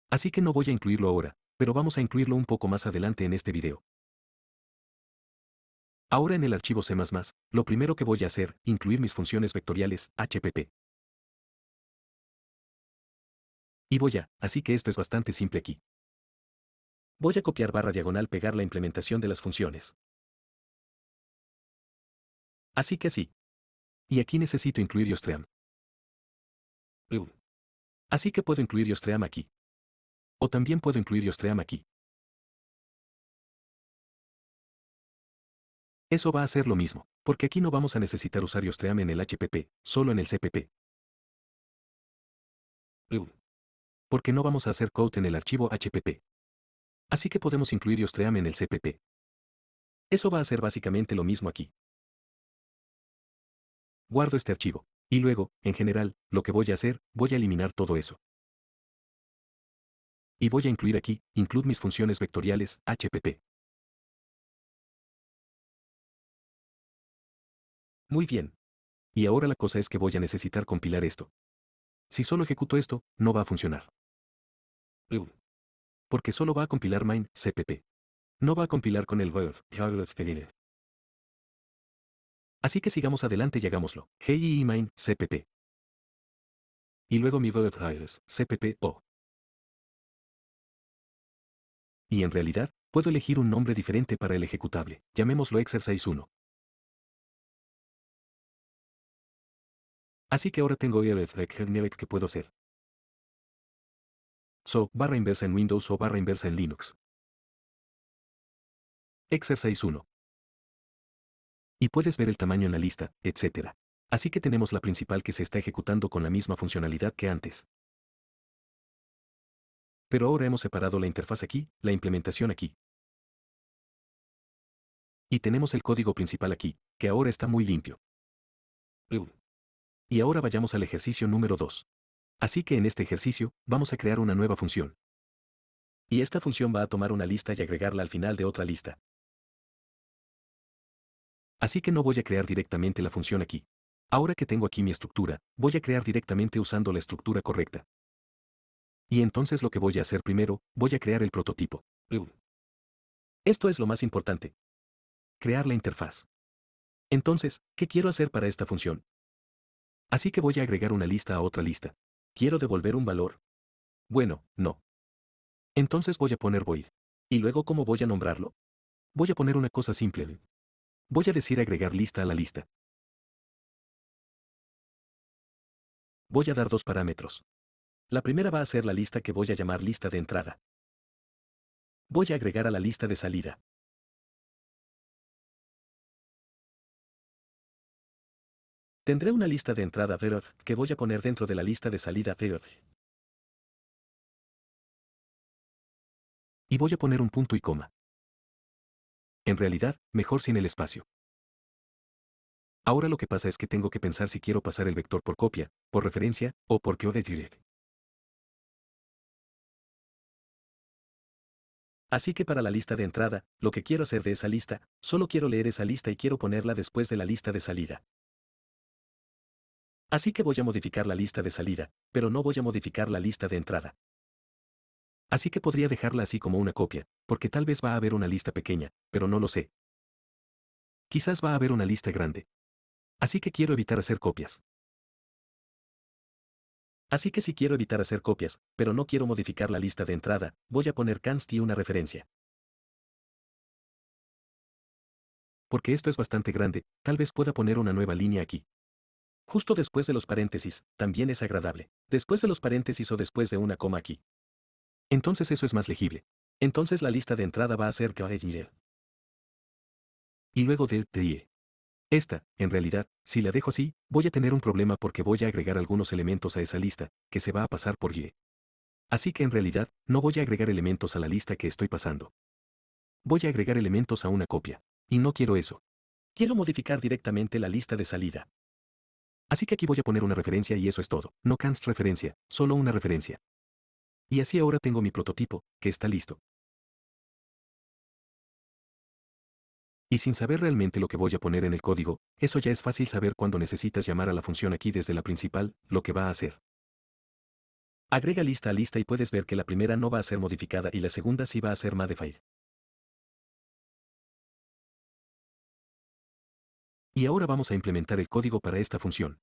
Así que no voy a incluirlo ahora, pero vamos a incluirlo un poco más adelante en este video. Ahora en el archivo C++, lo primero que voy a hacer, incluir mis funciones vectoriales, HPP. Y así que esto es bastante simple aquí. Voy a copiar barra diagonal pegar la implementación de las funciones. Así que así. Y aquí necesito incluir Yostream. Así que puedo incluir Yostream aquí. O también puedo incluir Yostream aquí. Eso va a ser lo mismo, porque aquí no vamos a necesitar usar Yostream en el HPP, solo en el CPP. Porque no vamos a hacer code en el archivo HPP. Así que podemos incluir Yostream en el CPP. Eso va a ser básicamente lo mismo aquí. Guardo este archivo. Y luego, en general, lo que voy a hacer, voy a eliminar todo eso. Y voy a incluir aquí, include mis funciones vectoriales, HPP. Muy bien. Y ahora la cosa es que voy a necesitar compilar esto. Si solo ejecuto esto, no va a funcionar. Porque solo va a compilar main, CPP. No va a compilar con el verb. Así que sigamos adelante y hagámoslo. Hey main, CPP. Y luego mi verb CPP o. Y en realidad, puedo elegir un nombre diferente para el ejecutable. Llamémoslo exercise 1. Así que ahora tengo que puedo hacer. Barra inversa en Windows o barra inversa en Linux. Exercise 1. Y puedes ver el tamaño en la lista, etc. Así que tenemos la principal que se está ejecutando con la misma funcionalidad que antes. Pero ahora hemos separado la interfaz aquí, la implementación aquí. Y tenemos el código principal aquí, que ahora está muy limpio. Y ahora vayamos al ejercicio número 2. Así que en este ejercicio, vamos a crear una nueva función. Y esta función va a tomar una lista y agregarla al final de otra lista. Así que no voy a crear directamente la función aquí. Ahora que tengo aquí mi estructura, voy a crear directamente usando la estructura correcta. Y entonces lo que voy a hacer primero, voy a crear el prototipo. Esto es lo más importante. Crear la interfaz. Entonces, ¿qué quiero hacer para esta función? Así que voy a agregar una lista a otra lista. ¿Quiero devolver un valor? Bueno, no. Entonces voy a poner void. ¿Y luego cómo voy a nombrarlo? Voy a poner una cosa simple. Voy a decir agregar lista a la lista. Voy a dar dos parámetros. La primera va a ser la lista que voy a llamar lista de entrada. Voy a agregar a la lista de salida. Tendré una lista de entrada veloz que voy a poner dentro de la lista de salida veloz. Y voy a poner un punto y coma. En realidad, mejor sin el espacio. Ahora lo que pasa es que tengo que pensar si quiero pasar el vector por copia, por referencia, o por queue. Así que para la lista de entrada, lo que quiero hacer de esa lista, solo quiero leer esa lista y quiero ponerla después de la lista de salida. Así que voy a modificar la lista de salida, pero no voy a modificar la lista de entrada. Así que podría dejarla así como una copia, porque tal vez va a haber una lista pequeña, pero no lo sé. Quizás va a haber una lista grande. Así que quiero evitar hacer copias. Así que si quiero evitar hacer copias, pero no quiero modificar la lista de entrada, voy a poner const y una referencia. Porque esto es bastante grande, tal vez pueda poner una nueva línea aquí. Justo después de los paréntesis, también es agradable. Después de los paréntesis o después de una coma aquí. Entonces eso es más legible. Entonces la lista de entrada va a ser queue. Y luego del TIE. Esta, en realidad, si la dejo así, voy a tener un problema porque voy a agregar algunos elementos a esa lista, que se va a pasar por y. Así que en realidad, no voy a agregar elementos a la lista que estoy pasando. Voy a agregar elementos a una copia. Y no quiero eso. Quiero modificar directamente la lista de salida. Así que aquí voy a poner una referencia y eso es todo. No const referencia, solo una referencia. Y así ahora tengo mi prototipo, que está listo. Y sin saber realmente lo que voy a poner en el código, eso ya es fácil saber cuando necesitas llamar a la función aquí desde la principal, lo que va a hacer. Agrega lista a lista y puedes ver que la primera no va a ser modificada y la segunda sí va a ser modified. Y ahora vamos a implementar el código para esta función.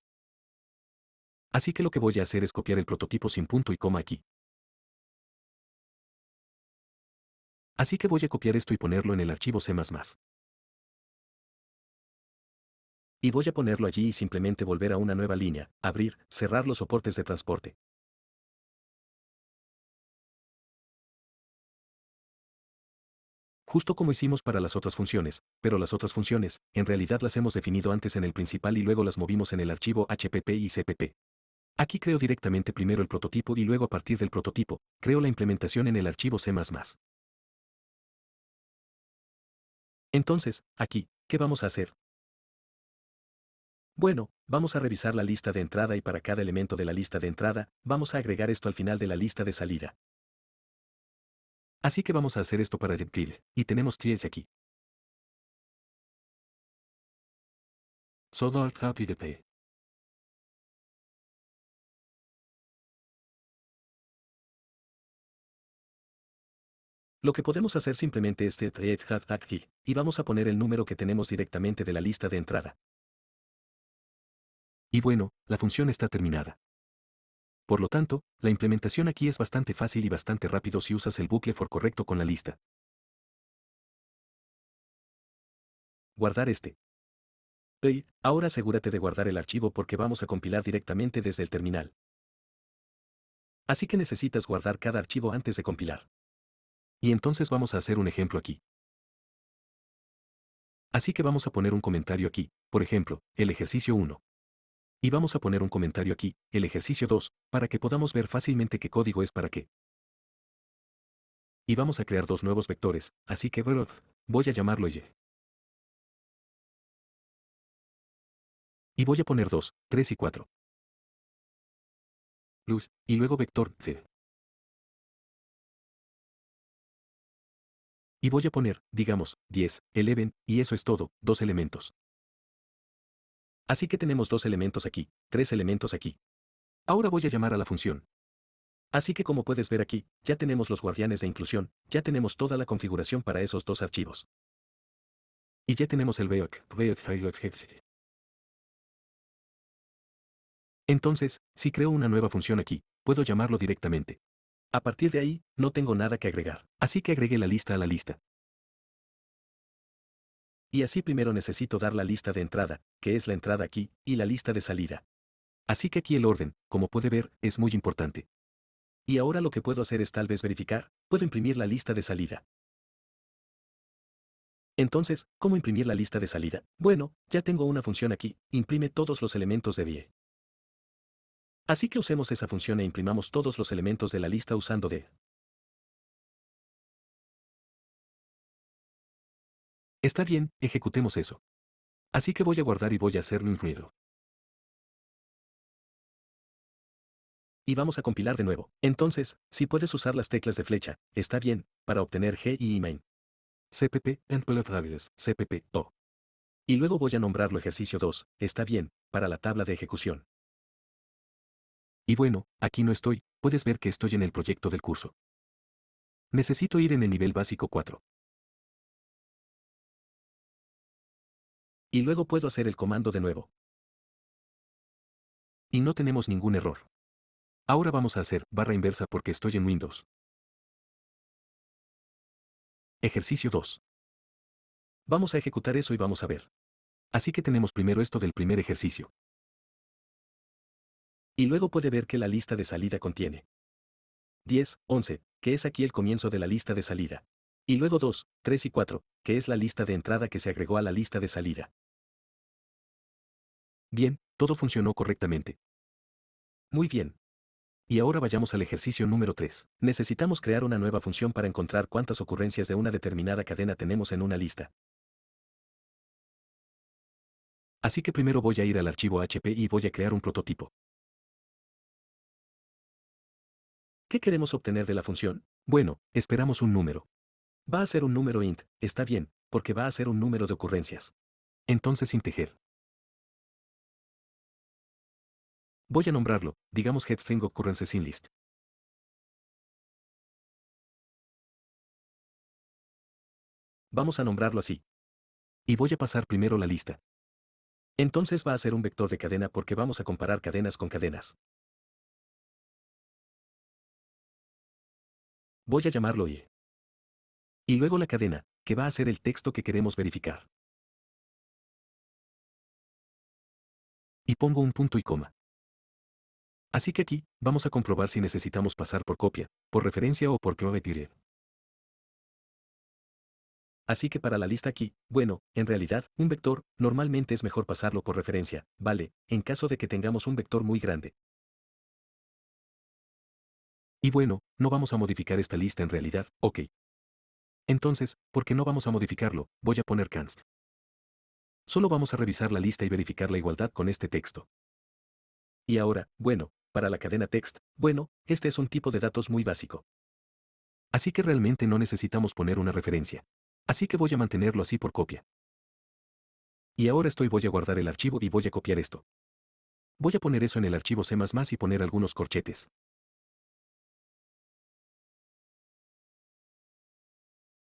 Así que lo que voy a hacer es copiar el prototipo sin punto y coma aquí. Así que voy a copiar esto y ponerlo en el archivo C++. Y voy a ponerlo allí y simplemente volver a una nueva línea, abrir, cerrar los soportes de transporte. Justo como hicimos para las otras funciones, pero las otras funciones, en realidad las hemos definido antes en el principal y luego las movimos en el archivo HPP y CPP. Aquí creo directamente primero el prototipo y luego a partir del prototipo, creo la implementación en el archivo C++. Entonces, aquí, ¿qué vamos a hacer? Bueno, vamos a revisar la lista de entrada y para cada elemento de la lista de entrada, vamos a agregar esto al final de la lista de salida. Así que vamos a hacer esto para DevTilt, y tenemos tilt aquí. Solo DP. Lo que podemos hacer simplemente es aquí, y vamos a poner el número que tenemos directamente de la lista de entrada. Y bueno, la función está terminada. Por lo tanto, la implementación aquí es bastante fácil y bastante rápido si usas el bucle for correcto con la lista. Guardar este. Ahora asegúrate de guardar el archivo porque vamos a compilar directamente desde el terminal. Así que necesitas guardar cada archivo antes de compilar. Y entonces vamos a hacer un ejemplo aquí. Así que vamos a poner un comentario aquí, por ejemplo, el ejercicio 1. Y vamos a poner un comentario aquí, el ejercicio 2, para que podamos ver fácilmente qué código es para qué. Y vamos a crear dos nuevos vectores, así que voy a llamarlo y. Y voy a poner 2, 3 y 4. Luz, y luego vector C. Y voy a poner, digamos, 10, 11, y eso es todo, dos elementos. Así que tenemos dos elementos aquí, tres elementos aquí. Ahora voy a llamar a la función. Así que como puedes ver aquí, ya tenemos los guardianes de inclusión, ya tenemos toda la configuración para esos dos archivos. Y ya tenemos el veoc. Entonces, si creo una nueva función aquí, puedo llamarlo directamente. A partir de ahí, no tengo nada que agregar. Así que agregué la lista a la lista. Y así primero necesito dar la lista de entrada, que es la entrada aquí, y la lista de salida. Así que aquí el orden, como puede ver, es muy importante. Y ahora lo que puedo hacer es tal vez verificar, puedo imprimir la lista de salida. Entonces, ¿cómo imprimir la lista de salida? Bueno, ya tengo una función aquí, imprime todos los elementos de DIE. Así que usemos esa función e imprimamos todos los elementos de la lista usando DIE. Está bien, ejecutemos eso. Así que voy a guardar y voy a hacerlo incluido. Y vamos a compilar de nuevo. Entonces, si puedes usar las teclas de flecha, está bien, para obtener G y main. CPP, variables, CPP, O. Y luego voy a nombrarlo ejercicio 2, está bien, para la tabla de ejecución. Y bueno, aquí no estoy, puedes ver que estoy en el proyecto del curso. Necesito ir en el nivel básico 4. Y luego puedo hacer el comando de nuevo. Y no tenemos ningún error. Ahora vamos a hacer barra inversa porque estoy en Windows. Ejercicio 2. Vamos a ejecutar eso y vamos a ver. Así que tenemos primero esto del primer ejercicio. Y luego puede ver que la lista de salida contiene 10, 11, que es aquí el comienzo de la lista de salida. Y luego 2, 3 y 4, que es la lista de entrada que se agregó a la lista de salida. Bien, todo funcionó correctamente. Muy bien. Y ahora vayamos al ejercicio número 3. Necesitamos crear una nueva función para encontrar cuántas ocurrencias de una determinada cadena tenemos en una lista. Así que primero voy a ir al archivo HP y voy a crear un prototipo. ¿Qué queremos obtener de la función? Bueno, esperamos un número. Va a ser un número int, está bien, porque va a ser un número de ocurrencias. Entonces integer. Voy a nombrarlo, digamos getString occurrences in list. Vamos a nombrarlo así. Y voy a pasar primero la lista. Entonces va a ser un vector de cadena porque vamos a comparar cadenas con cadenas. Voy a llamarlo i. Y luego la cadena, que va a ser el texto que queremos verificar. Y pongo un punto y coma. Así que aquí, vamos a comprobar si necesitamos pasar por copia, por referencia o por keyword. Así que para la lista aquí, bueno, en realidad, un vector, normalmente es mejor pasarlo por referencia, ¿vale? En caso de que tengamos un vector muy grande. Y bueno, no vamos a modificar esta lista en realidad, ok. Entonces, ¿por qué no vamos a modificarlo? Voy a poner const. Solo vamos a revisar la lista y verificar la igualdad con este texto. Y ahora, bueno, para la cadena text, bueno, este es un tipo de datos muy básico. Así que realmente no necesitamos poner una referencia. Así que voy a mantenerlo así por copia. Y ahora voy a guardar el archivo y voy a copiar esto. Voy a poner eso en el archivo C++ y poner algunos corchetes.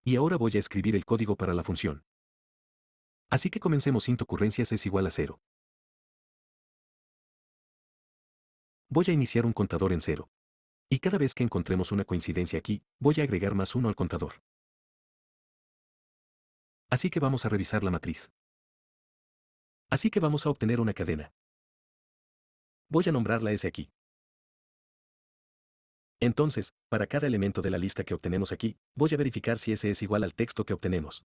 Y ahora voy a escribir el código para la función. Así que comencemos int ocurrencias es igual a 0. Voy a iniciar un contador en 0. Y cada vez que encontremos una coincidencia aquí, voy a agregar más 1 al contador. Así que vamos a revisar la matriz. Así que vamos a obtener una cadena. Voy a nombrarla S aquí. Entonces, para cada elemento de la lista que obtenemos aquí, voy a verificar si ese es igual al texto que obtenemos.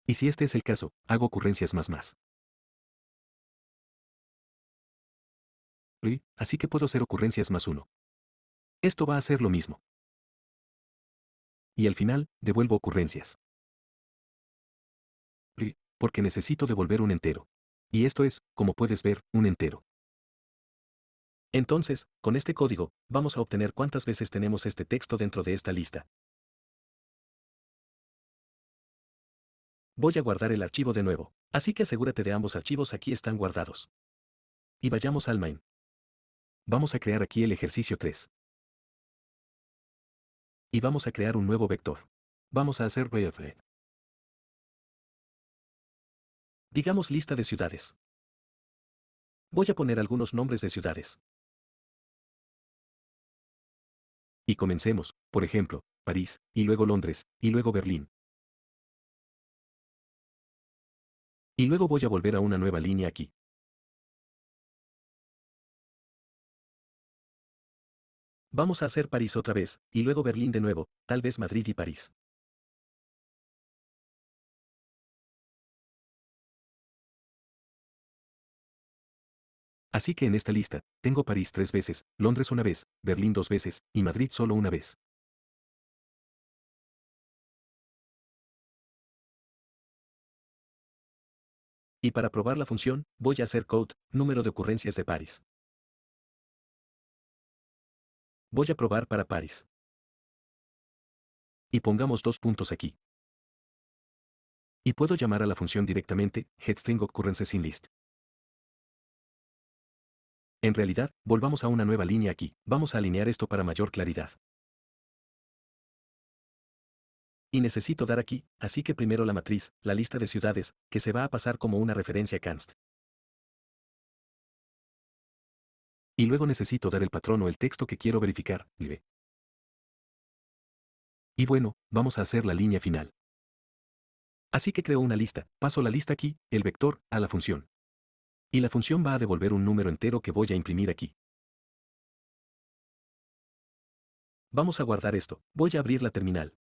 Y si este es el caso, hago ocurrencias más. Así que puedo hacer ocurrencias más 1. Esto va a ser lo mismo. Y al final, devuelvo ocurrencias. Porque necesito devolver un entero. Y esto es, como puedes ver, un entero. Entonces, con este código, vamos a obtener cuántas veces tenemos este texto dentro de esta lista. Voy a guardar el archivo de nuevo. Así que asegúrate de ambos archivos aquí están guardados. Y vayamos al main. Vamos a crear aquí el ejercicio 3. Y vamos a crear un nuevo vector. Vamos a hacer VF. Digamos lista de ciudades. Voy a poner algunos nombres de ciudades. Y comencemos, por ejemplo, París, y luego Londres, y luego Berlín. Y luego voy a volver a una nueva línea aquí. Vamos a hacer París otra vez, y luego Berlín de nuevo, tal vez Madrid y París. Así que en esta lista, tengo París 3 veces, Londres una vez, Berlín 2 veces, y Madrid solo una vez. Y para probar la función, voy a hacer count, número de ocurrencias de Paris. Voy a probar para Paris. Y pongamos 2 puntos aquí. Y puedo llamar a la función directamente, getStringOccurrencesinList. En realidad, volvamos a una nueva línea aquí. Vamos a alinear esto para mayor claridad. Y necesito dar aquí, así que primero la matriz, la lista de ciudades, que se va a pasar como una referencia const. Y luego necesito dar el patrón o el texto que quiero verificar, lib. Y bueno, vamos a hacer la línea final. Así que creo una lista, paso la lista aquí, el vector, a la función. Y la función va a devolver un número entero que voy a imprimir aquí. Vamos a guardar esto, voy a abrir la terminal.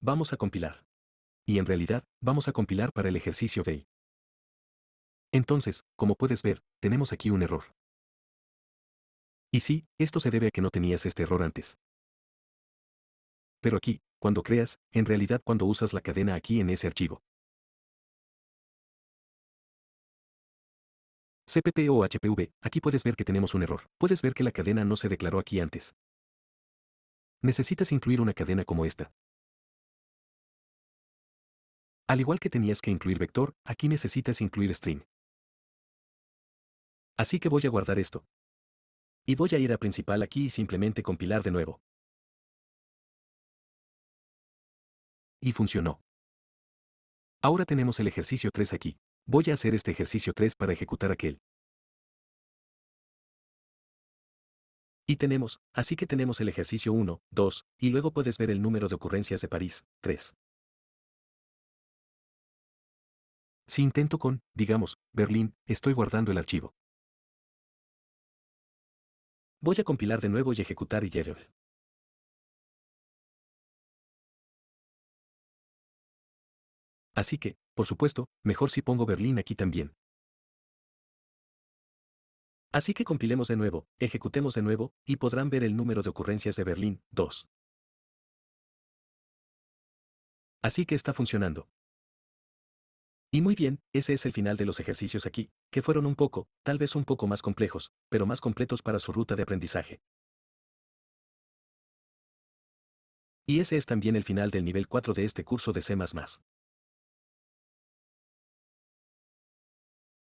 Vamos a compilar. Y en realidad, vamos a compilar para el ejercicio de. Entonces, como puedes ver, tenemos aquí un error. Y sí, esto se debe a que no tenías este error antes. Pero aquí, cuando creas, en realidad cuando usas la cadena aquí en ese archivo. CPP o HPV, aquí puedes ver que tenemos un error. Puedes ver que la cadena no se declaró aquí antes. Necesitas incluir una cadena como esta. Al igual que tenías que incluir vector, aquí necesitas incluir string. Así que voy a guardar esto. Y voy a ir a principal aquí y simplemente compilar de nuevo. Y funcionó. Ahora tenemos el ejercicio 3 aquí. Voy a hacer este ejercicio 3 para ejecutar aquel. Y tenemos, así que tenemos el ejercicio 1, 2, y luego puedes ver el número de ocurrencias de París, 3. Si intento con, digamos, Berlín, estoy guardando el archivo. Voy a compilar de nuevo y ejecutar y error. Así que, por supuesto, mejor si pongo Berlín aquí también. Así que compilemos de nuevo, ejecutemos de nuevo, y podrán ver el número de ocurrencias de Berlín, 2. Así que está funcionando. Y muy bien, ese es el final de los ejercicios aquí, que fueron un poco, tal vez un poco más complejos, pero más completos para su ruta de aprendizaje. Y ese es también el final del nivel 4 de este curso de C++.